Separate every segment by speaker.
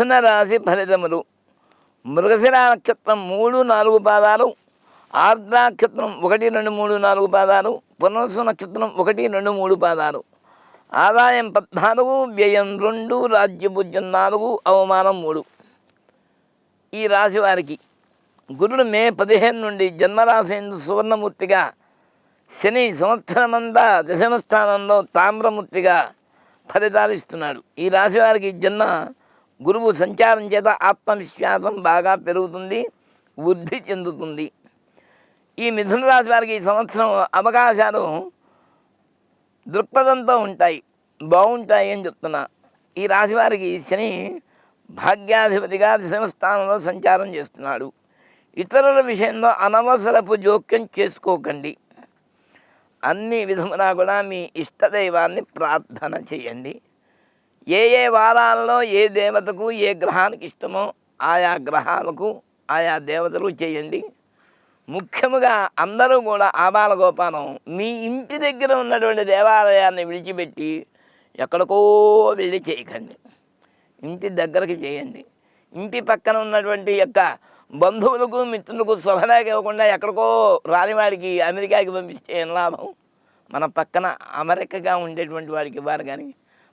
Speaker 1: మిథున రాశి ఫలితములు. మృగశిర నక్షత్రం 3, 4 పాదాలు, ఆర్ద్ర నక్షత్రం 1, 2, 3, 4 పాదాలు, పునర్వసు నక్షత్రం 1, 2, 3 పాదాలు. ఆదాయం 14, వ్యయం 2, రాజ్యభుజ్యం 4, అవమానం 3. ఈ రాశి వారికి గురుడు మే 15 నుండి జన్మరాశి సువర్ణమూర్తిగా, శని సంవత్సరమంతా దశమ స్థానంలో తామ్రమూర్తిగా ఫలితాలు ఇస్తున్నాడు. ఈ రాశి వారికి జన్మ గురువు సంచారం చేత ఆత్మవిశ్వాసం బాగా పెరుగుతుంది, వృద్ధి చెందుతుంది. ఈ మిథున రాశి వారికి ఈ సంవత్సరం అవకాశాలు దృక్పథంతో ఉంటాయి, బాగుంటాయి అని చెప్తున్నా. ఈ రాశి వారికి శని భాగ్యాధిపతిగా దశమ స్థానంలో సంచారం చేస్తున్నాడు. ఇతరుల విషయంలో అనవసరపు జోక్యం చేసుకోకండి. అన్ని విధములా కూడా మీ ఇష్టదైవాన్ని ప్రార్థన చేయండి. ఏ వారాల్లో ఏ దేవతకు ఏ గ్రహానికి ఇష్టమో ఆయా గ్రహాలకు ఆయా దేవతలు చేయండి. ముఖ్యముగా అందరూ కూడా ఆబాల గోపాలం మీ ఇంటి దగ్గర ఉన్నటువంటి దేవాలయాన్ని విడిచిపెట్టి ఎక్కడికో వెళ్ళి చేయకండి. ఇంటి దగ్గరకు చేయండి. ఇంటి పక్కన ఉన్నటువంటి యొక్క బంధువులకు మిత్రులకు శుభలేఖ ఇవ్వకుండా ఎక్కడికో రానివాడికి అమెరికాకి పంపిస్తే ఏం లాభం? మన పక్కన అమెరికగా ఉండేటువంటి వాడికి ఇవ్వాలి. కానీ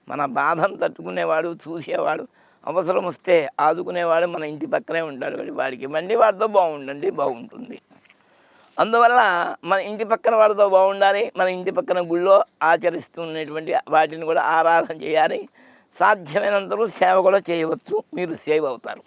Speaker 1: మన బాధను తట్టుకునేవాడు, చూసేవాడు, అవసరం వస్తే ఆదుకునేవాడు మన ఇంటి పక్కనే ఉంటాడు. వాడికి ఇవ్వండి, వాడితో బాగుంటుంది. అందువల్ల మన ఇంటి పక్కన వాడితో బాగుండాలి. మన ఇంటి పక్కన గుళ్ళో ఆచరిస్తున్నటువంటి వాటిని కూడా ఆరాధన చేయాలి. సాధ్యమైనంతలో సేవ కూడా చేయవచ్చు. మీరు సేవ్ అవుతారు.